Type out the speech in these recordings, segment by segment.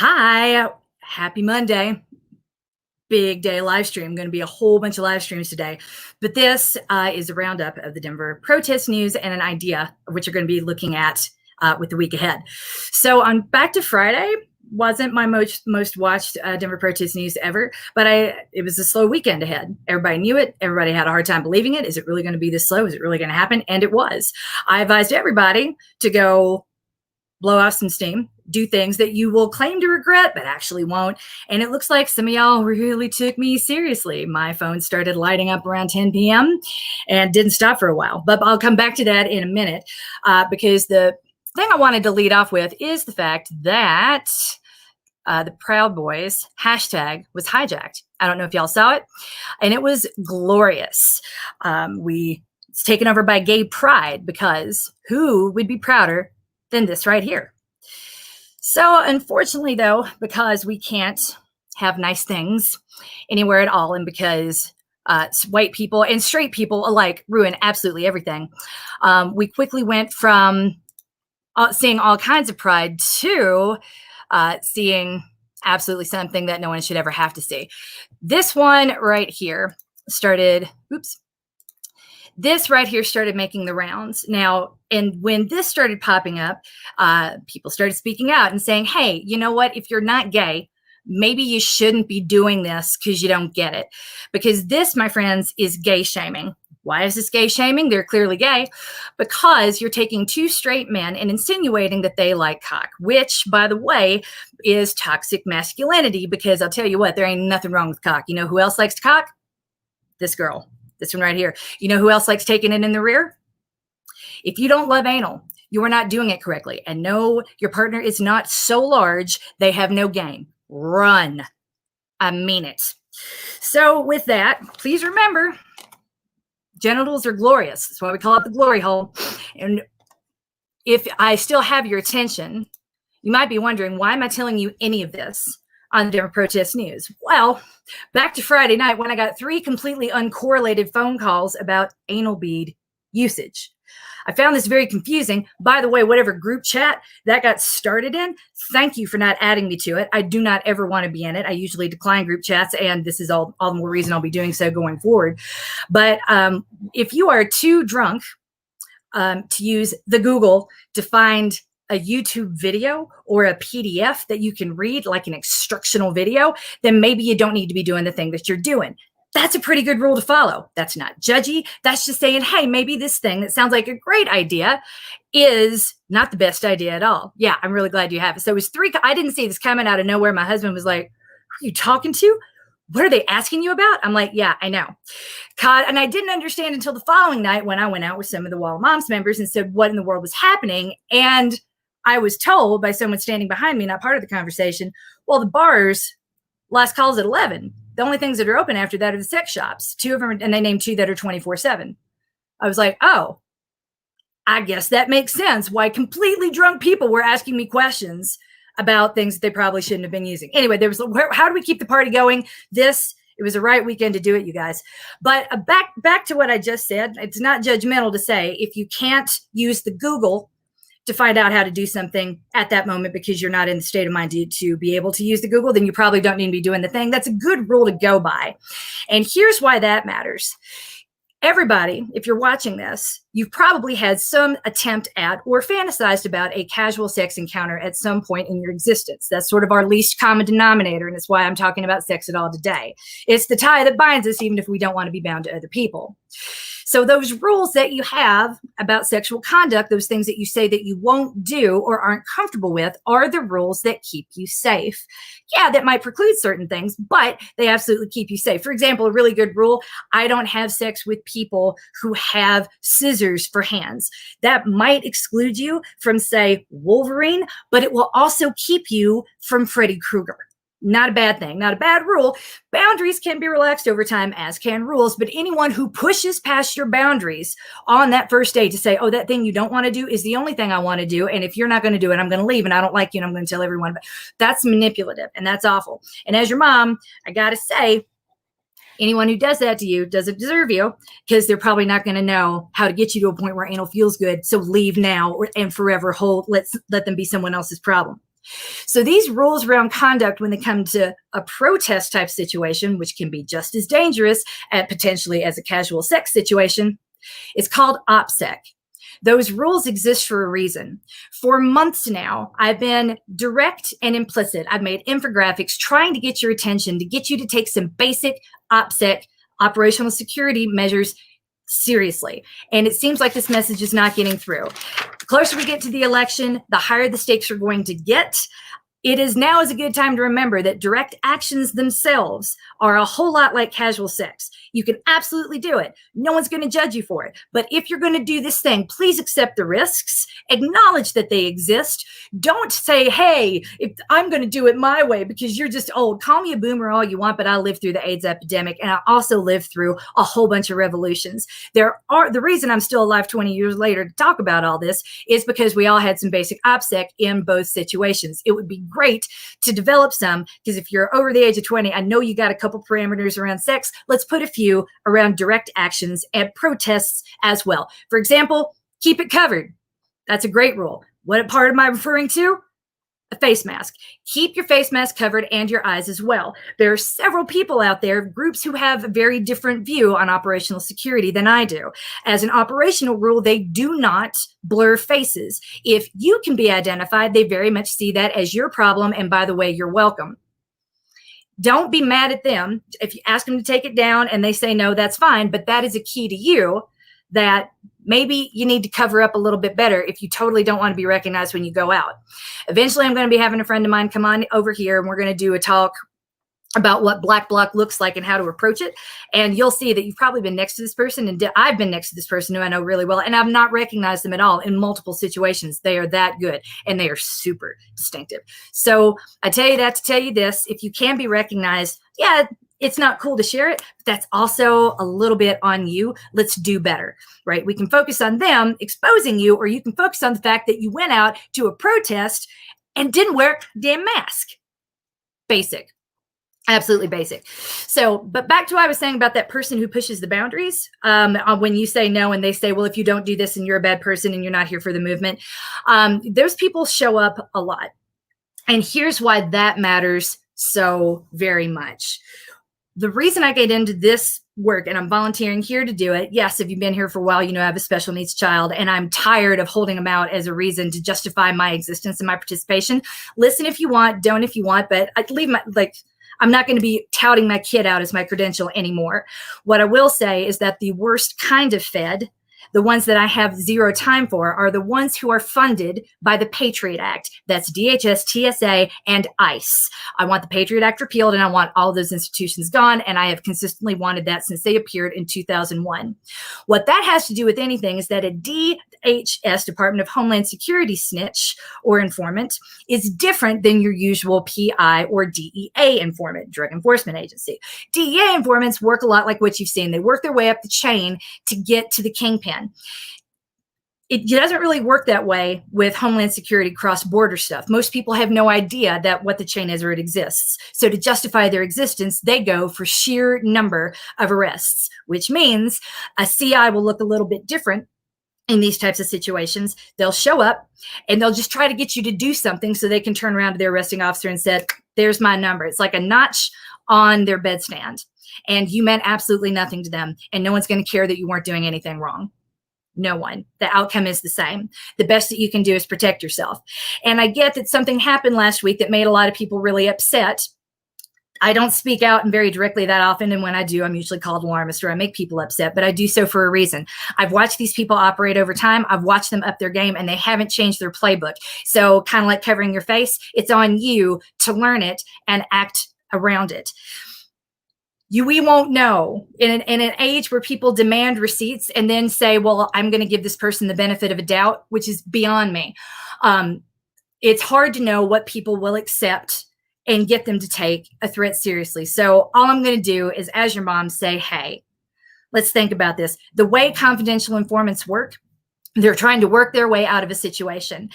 Hi, happy Monday. Big day live stream. Going to be a whole bunch of live streams today. But this is a roundup of the Denver protest news and an idea of what you're going to be looking at with the week ahead. So on back to Friday, wasn't my most watched Denver protest news ever, but it was a slow weekend ahead. Everybody knew it. Everybody had a hard time believing it. Is it really going to be this slow? Is it really going to happen? And it was. I advised everybody to go blow off some steam, do things that you will claim to regret, but actually won't. And it looks like some of y'all really took me seriously. My phone started lighting up around 10 p.m. and didn't stop for a while. But I'll come back to that in a minute because the thing I wanted to lead off with is the fact that the Proud Boys hashtag was hijacked. I don't know if y'all saw it. And it was glorious. It's taken over by gay pride because who would be prouder than this right here? So unfortunately, though, because we can't have nice things anywhere at all, and because white people and straight people alike ruin absolutely everything, we quickly went from seeing all kinds of pride to seeing absolutely something that no one should ever have to see. This one right here started, this right here started making the rounds. Now, and when this started popping up, people started speaking out and saying, hey, you know what? If you're not gay, maybe you shouldn't be doing this because you don't get it. Because this, my friends, is gay shaming. Why is this gay shaming? They're clearly gay because you're taking two straight men and insinuating that they like cock, which, by the way, is toxic masculinity. Because I'll tell you what, there ain't nothing wrong with cock. You know who else likes cock? This girl. This one right here. You know who else likes taking it in the rear? If you don't love anal, you are not doing it correctly. And no, your partner is not so large, they have no game. Run. I mean it. So with that, please remember, genitals are glorious. That's why we call it the glory hole. And if I still have your attention, you might be wondering, why am I telling you any of this on the Denver protest news? Well, back to Friday night when I got 3 completely uncorrelated phone calls about anal bead usage. I found this very confusing. By the way, whatever group chat that got started in, thank you for not adding me to it. I do not ever want to be in it. I usually decline group chats, and this is all the more reason I'll be doing so going forward. But if you are too drunk to use the Google to find a YouTube video or a PDF that you can read, like an instructional video, then maybe you don't need to be doing the thing that you're doing. That's a pretty good rule to follow. That's not judgy. That's just saying, hey, maybe this thing that sounds like a great idea is not the best idea at all. Yeah, I'm really glad you have it. So it was 3. I didn't see this coming out of nowhere. My husband was like, who are you talking to? What are they asking you about? I'm like, yeah, I know. And I didn't understand until the following night when I went out with some of the Wall of Moms members and said, what in the world was happening? And I was told by someone standing behind me, not part of the conversation, well, the bars last calls at 11. The only things that are open after that are the sex shops. 2 of them, and they named 2 that are 24/7. I was like, oh, I guess that makes sense why completely drunk people were asking me questions about things that they probably shouldn't have been using. Anyway, there was, how do we keep the party going? It was a right weekend to do it, you guys. But back to what I just said. It's not judgmental to say if you can't use the Google to find out how to do something at that moment because you're not in the state of mind to be able to use the Google, then you probably don't need to be doing the thing. That's a good rule to go by. And here's why that matters. Everybody, if you're watching this, you've probably had some attempt at or fantasized about a casual sex encounter at some point in your existence. That's sort of our least common denominator, and it's why I'm talking about sex at all today. It's the tie that binds us, even if we don't want to be bound to other people. So those rules that you have about sexual conduct, those things that you say that you won't do or aren't comfortable with, are the rules that keep you safe. Yeah, that might preclude certain things, but they absolutely keep you safe. For example, a really good rule, I don't have sex with people who have scissors for hands. That might exclude you from, say, Wolverine, but it will also keep you from Freddy Krueger. Not a bad thing, not a bad rule. Boundaries can be relaxed over time, as can rules, but anyone who pushes past your boundaries on that first date to say, oh, that thing you don't want to do is the only thing I want to do, and if you're not going to do it, I'm going to leave, and I don't like you, and I'm going to tell everyone. But that's manipulative, and that's awful. And as your mom, I got to say, anyone who does that to you doesn't deserve you, because they're probably not going to know how to get you to a point where anal feels good. So leave now and forever hold. Let them be someone else's problem. So these rules around conduct when they come to a protest type situation, which can be just as dangerous and potentially as a casual sex situation, is called OPSEC. Those rules exist for a reason. For months now, I've been direct and implicit. I've made infographics trying to get your attention, to get you to take some basic OPSEC, operational security measures, seriously. And it seems like this message is not getting through. The closer we get to the election, the higher the stakes are going to get. It is now a good time to remember that direct actions themselves are a whole lot like casual sex. You can absolutely do it. No one's going to judge you for it. But if you're going to do this thing, please accept the risks, acknowledge that they exist. Don't say, hey, if I'm going to do it my way because you're just old. Call me a boomer all you want, but I lived through the AIDS epidemic and I also lived through a whole bunch of revolutions. The reason I'm still alive 20 years later to talk about all this is because we all had some basic OPSEC in both situations. It would be great to develop some, because if you're over the age of 20, I know you got a couple parameters around sex. Let's put a few around direct actions and protests as well. For example, keep it covered. That's a great rule. What part am I referring to? A face mask. Keep your face mask covered and your eyes as well. There are several people out there, groups who have a very different view on operational security than I do. As an operational rule, they do not blur faces. If you can be identified, they very much see that as your problem. And by the way, you're welcome. Don't be mad at them. If you ask them to take it down and they say no, that's fine. But that is a key to you, that maybe you need to cover up a little bit better if you totally don't want to be recognized when you go out. Eventually, I'm going to be having a friend of mine come on over here and we're going to do a talk about what Black Bloc looks like and how to approach it. And you'll see that you've probably been next to this person, and I've been next to this person who I know really well, and I've not recognized them at all in multiple situations. They are that good and they are super distinctive. So I tell you that to tell you this: if you can be recognized, yeah, it's not cool to share it, but that's also a little bit on you. Let's do better, right? We can focus on them exposing you, or you can focus on the fact that you went out to a protest and didn't wear a damn mask. Basic. Absolutely basic. So, but back to what I was saying about that person who pushes the boundaries. When you say no and they say, well, if you don't do this and you're a bad person and you're not here for the movement, those people show up a lot. And here's why that matters so very much. The reason I get into this work, and I'm volunteering here to do it. Yes, if you've been here for a while, you know I have a special needs child, and I'm tired of holding them out as a reason to justify my existence and my participation. Listen if you want, don't if you want, but I'm not going to be touting my kid out as my credential anymore. What I will say is that the worst kind of fed, the ones that I have zero time for, are the ones who are funded by the Patriot Act. That's DHS, TSA, and ICE. I want the Patriot Act repealed, and I want all of those institutions gone, and I have consistently wanted that since they appeared in 2001. What that has to do with anything is that a DHS, Department of Homeland Security snitch or informant, is different than your usual PI or DEA informant, Drug Enforcement Agency. DEA informants work a lot like what you've seen. They work their way up the chain to get to the kingpin. It doesn't really work that way with Homeland Security cross-border stuff. Most people have no idea that what the chain is or it exists. So to justify their existence, they go for sheer number of arrests, which means a CI will look a little bit different in these types of situations. They'll show up and they'll just try to get you to do something so they can turn around to their arresting officer and say, there's my number. It's like a notch on their bedstand. And you meant absolutely nothing to them. And no one's going to care that you weren't doing anything wrong. No one. The outcome is the same. The best that you can do is protect yourself. And I get that something happened last week that made a lot of people really upset. I don't speak out and very directly that often. And when I do, I'm usually called alarmist or I make people upset, but I do so for a reason. I've watched these people operate over time. I've watched them up their game and they haven't changed their playbook. So kind of like covering your face, it's on you to learn it and act around it. We won't know in an age where people demand receipts and then say, well, I'm going to give this person the benefit of a doubt, which is beyond me. It's hard to know what people will accept and get them to take a threat seriously. So all I'm going to do is, as your mom, say, hey, let's think about this. The way confidential informants work, they're trying to work their way out of a situation.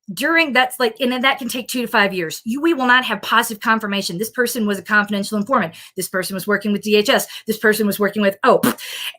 that's like, and then that can take 2 to 5 years. We will not have positive confirmation. This person was a confidential informant. This person was working with DHS. This person was working with,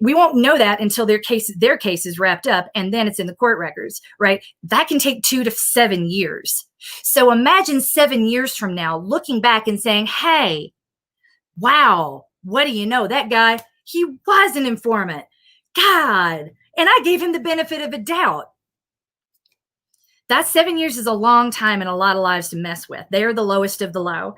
we won't know that until their case is wrapped up. And then it's in the court records, right? That can take 2 to 7 years. So imagine 7 years from now, looking back and saying, hey, wow, what do you know? That guy, he was an informant. God. And I gave him the benefit of a doubt. That 7 years is a long time and a lot of lives to mess with. They are the lowest of the low.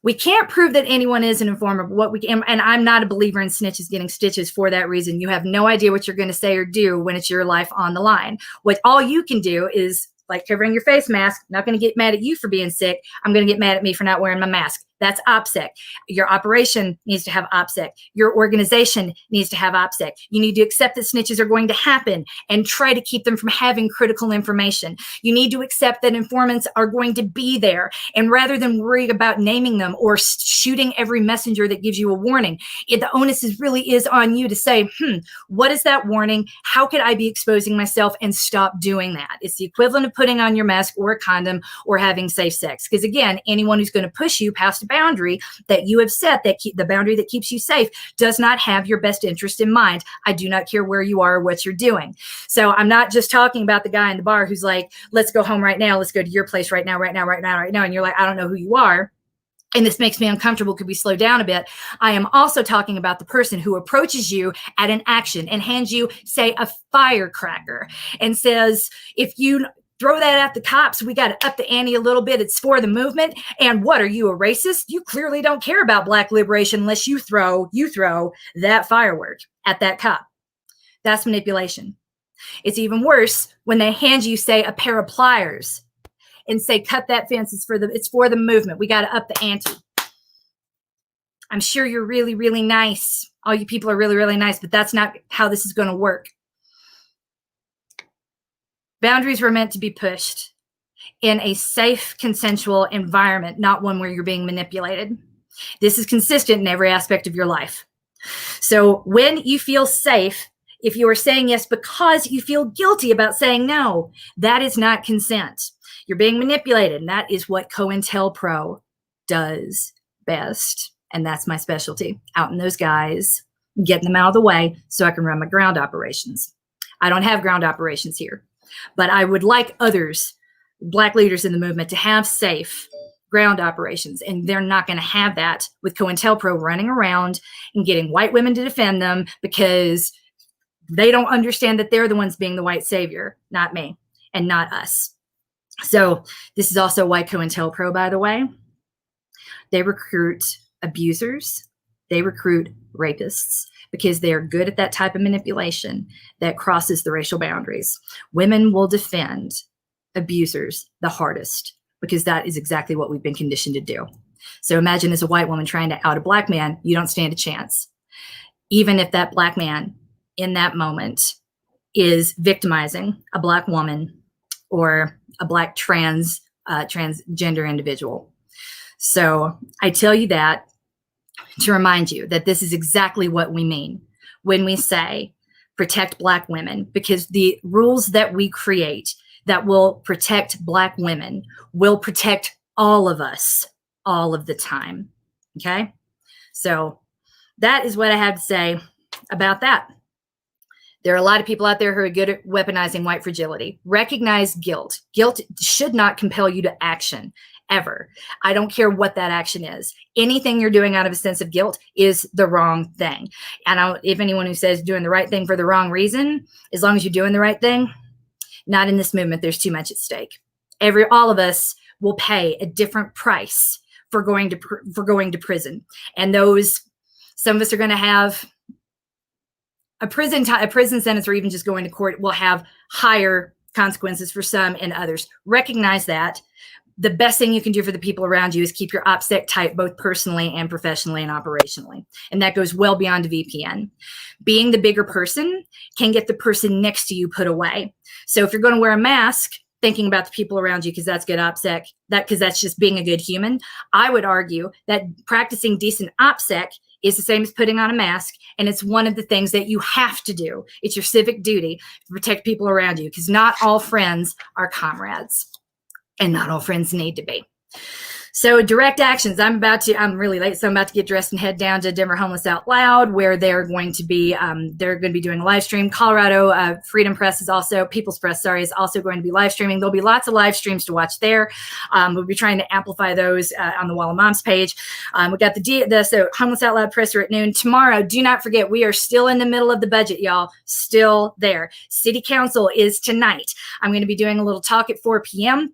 We can't prove that anyone is an informant. What we can, and I'm not a believer in snitches getting stitches for that reason. You have no idea what you're going to say or do when it's your life on the line. What all you can do is, like covering your face mask. I'm not going to get mad at you for being sick. I'm going to get mad at me for not wearing my mask. That's OPSEC. Your operation needs to have OPSEC. Your organization needs to have OPSEC. You need to accept that snitches are going to happen and try to keep them from having critical information. You need to accept that informants are going to be there. And rather than worry about naming them or shooting every messenger that gives you a warning, the onus really is on you to say, what is that warning? How could I be exposing myself and stop doing that? It's the equivalent of putting on your mask or a condom or having safe sex. Because again, anyone who's going to push you past a boundary that you have set, the boundary that keeps you safe, does not have your best interest in mind. I do not care where you are or what you're doing. So I'm not just talking about the guy in the bar who's like, let's go home right now. Let's go to your place right now. And you're like, I don't know who you are. And this makes me uncomfortable. Could we slow down a bit? I am also talking about the person who approaches you at an action and hands you, say, a firecracker and says, if you throw that at the cops, we got to up the ante a little bit. It's for the movement. And what, are you a racist? You clearly don't care about Black liberation unless you throw that firework at that cop. That's manipulation. It's even worse when they hand you, say, a pair of pliers and say, cut that fence. It's for the movement. We got to up the ante. I'm sure you're really, really nice. All you people are really, really nice, but that's not how this is going to work. Boundaries were meant to be pushed in a safe, consensual environment, not one where you're being manipulated. This is consistent in every aspect of your life. So when you feel safe, if you are saying yes because you feel guilty about saying no, that is not consent. You're being manipulated, and that is what COINTELPRO does best. And that's my specialty, out in those guys, getting them out of the way so I can run my ground operations. I don't have ground operations here. But I would like others, Black leaders in the movement, to have safe ground operations. And they're not going to have that with COINTELPRO running around and getting white women to defend them because they don't understand that they're the ones being the white savior, not me and not us. So this is also why COINTELPRO, by the way, they recruit abusers, they recruit rapists, because they are good at that type of manipulation that crosses the racial boundaries. Women will defend abusers the hardest because that is exactly what we've been conditioned to do. So imagine as a white woman trying to out a Black man, you don't stand a chance. Even if that Black man in that moment is victimizing a Black woman or a Black transgender individual. So I tell you that to remind you that this is exactly what we mean when we say protect Black women, because the rules that we create that will protect Black women will protect all of us all of the time. Okay? So that is what I have to say about that. There are a lot of people out there who are good at weaponizing white fragility. Recognize guilt. Guilt should not compel you to action. Ever. I don't care what that action is. Anything you're doing out of a sense of guilt is the wrong thing. And if anyone who says doing the right thing for the wrong reason, as long as you're doing the right thing, not in this movement, there's too much at stake. All of us will pay a different price for going to prison. And some of us are going to have a prison sentence, or even just going to court will have higher consequences for some and others. Recognize that. The best thing you can do for the people around you is keep your OPSEC tight, both personally and professionally and operationally. And that goes well beyond a VPN. Being the bigger person can get the person next to you put away. So if you're going to wear a mask, thinking about the people around you because that's good OPSEC, because that's just being a good human, I would argue that practicing decent OPSEC is the same as putting on a mask. And it's one of the things that you have to do. It's your civic duty to protect people around you, because not all friends are comrades. and not all friends need to be. So direct actions. I'm really late, so I'm about to get dressed and head down to Denver Homeless Out Loud, where they're going to be doing a live stream. Colorado Freedom Press is also, People's Press, sorry, is also going to be live streaming. There'll be lots of live streams to watch there. We'll be trying to amplify those on the Wall of Moms page. We got so Homeless Out Loud presser at noon. Tomorrow, do not forget, we are still in the middle of the budget, y'all. Still there. City Council is tonight. I'm going to be doing a little talk at 4 p.m.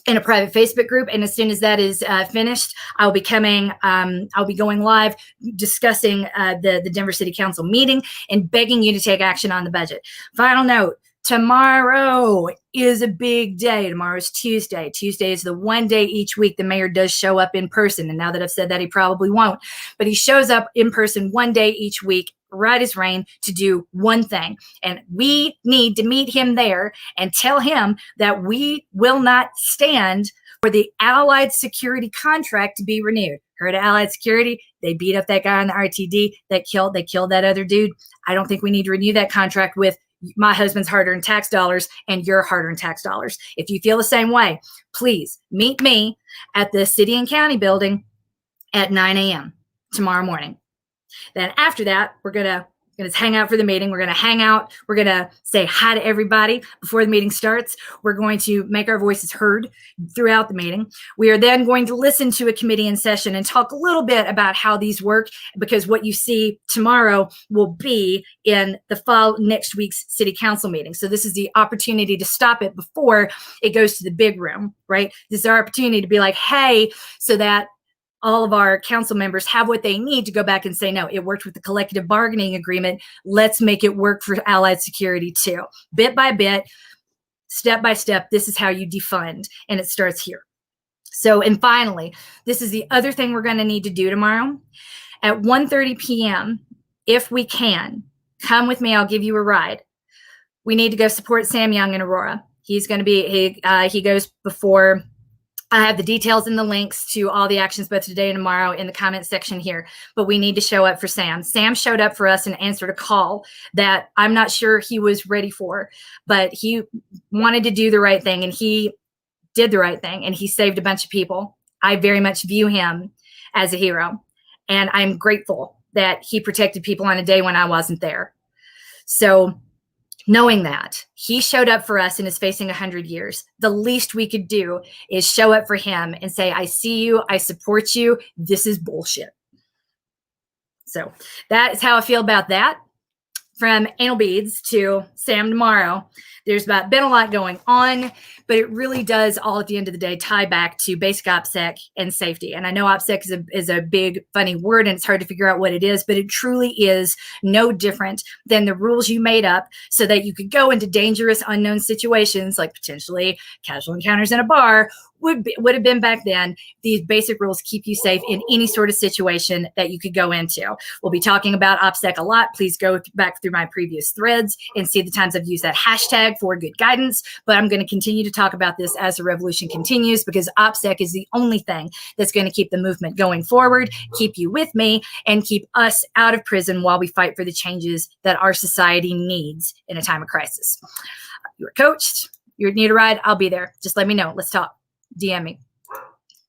in a private Facebook group. And as soon as that is finished, I'll be going live discussing the Denver City Council meeting and begging you to take action on the budget. Final note, tomorrow is a big day. Tomorrow is Tuesday. Tuesday is the one day each week the mayor does show up in person. And now that I've said that, he probably won't, but he shows up in person one day each week, right as rain, to do one thing. And we need to meet him there and tell him that we will not stand for the Allied Security contract to be renewed. Heard of Allied Security? They beat up that guy on the RTD. They killed that other dude. I don't think we need to renew that contract with my husband's hard-earned tax dollars and your hard-earned tax dollars. If you feel the same way, please meet me at the City and County building at 9 a.m. tomorrow morning. Then after that, we're going to hang out for the meeting. We're going to hang out. We're going to say hi to everybody before the meeting starts. We're going to make our voices heard throughout the meeting. We are then going to listen to a committee in session and talk a little bit about how these work, because what you see tomorrow will be in the next week's city council meeting. So this is the opportunity to stop it before it goes to the big room, right? This is our opportunity to be like, hey, so that all of our council members have what they need to go back and say, no, it worked with the collective bargaining agreement. Let's make it work for Allied Security too. Bit by bit, step by step, this is how you defund, and it starts here. So, and finally, this is the other thing we're going to need to do tomorrow. At 1:30 p.m., if we can, come with me, I'll give you a ride. We need to go support Sam Young in Aurora. He's going to be, he goes before. I have the details and the links to all the actions both today and tomorrow in the comment section here, but we need to show up for Sam. Sam showed up for us and answered a call that I'm not sure he was ready for, but he wanted to do the right thing, and he did the right thing, and he saved a bunch of people. I very much view him as a hero, and I'm grateful that he protected people on a day when I wasn't there. So knowing that he showed up for us and is facing 100 years, the least we could do is show up for him and say, I see you, I support you, this is bullshit. So that is how I feel about that. From anal beads to Sam tomorrow, there's been a lot going on, but it really does all at the end of the day tie back to basic OPSEC and safety. And I know OPSEC is a big funny word and it's hard to figure out what it is, but it truly is no different than the rules you made up so that you could go into dangerous unknown situations, like potentially casual encounters in a bar would have been back then. These basic rules keep you safe in any sort of situation that you could go into. We'll be talking about OPSEC a lot. Please go back through my previous threads and see the times I've used that hashtag for good guidance. But I'm going to continue to talk about this as the revolution continues, because OPSEC is the only thing that's going to keep the movement going forward, keep you with me, and keep us out of prison while we fight for the changes that our society needs in a time of crisis. You're coached. You need a ride. I'll be there. Just let me know. Let's talk. DM me.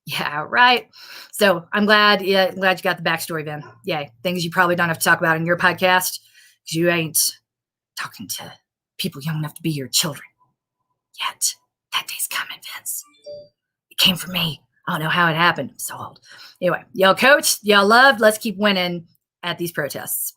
Yeah, right. So I'm glad you got the backstory, Ben. Yay. Things you probably don't have to talk about in your podcast because you ain't talking to people young enough to be your children yet. That day's coming, Vince. It came from me. I don't know how it happened. I'm so old. Anyway, y'all coached, y'all loved. Let's keep winning at these protests.